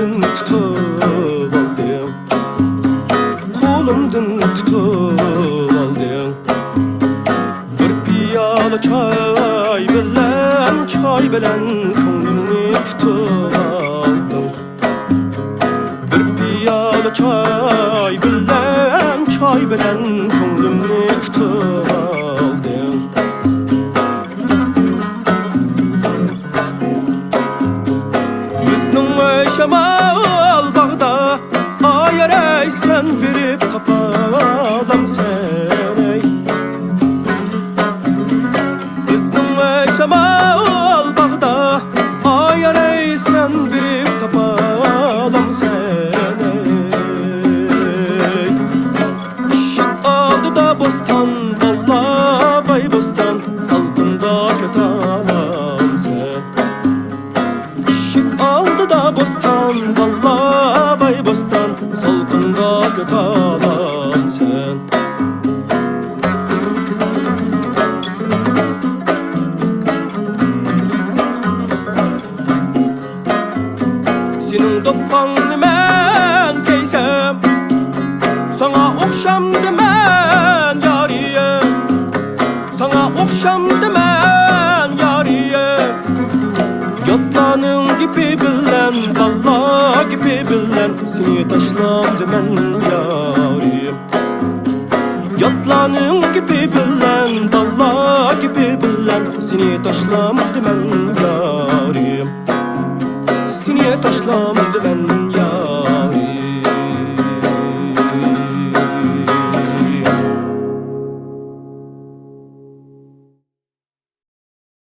Kolumdan tutup aldın, kolumdan tutup aldın. Bir piyala çay bilen ko'nglimni tutup aldın. Bir piyala çay bilen ko'nglimni tutup aldın. Bizning shamal bag'da ayaray sen berib tapalam seni. Bizning shamal bag'da ayaray sen berib tapalam seni. Işık aldıda bostan, vallahi bostan, salqında yotalam sen. Aldıda bostan, vallahi bostan, salqında yotalam sen. Senin doppağını men keysem, sana okşam demen yariyem, sana okşam demen yariyem. Yatlanın gibi bilen, vallahi gibi bilen, seni taşlandı men yarim. Yatlanın gibi bilen, vallahi gibi bilen, seni taşlandı men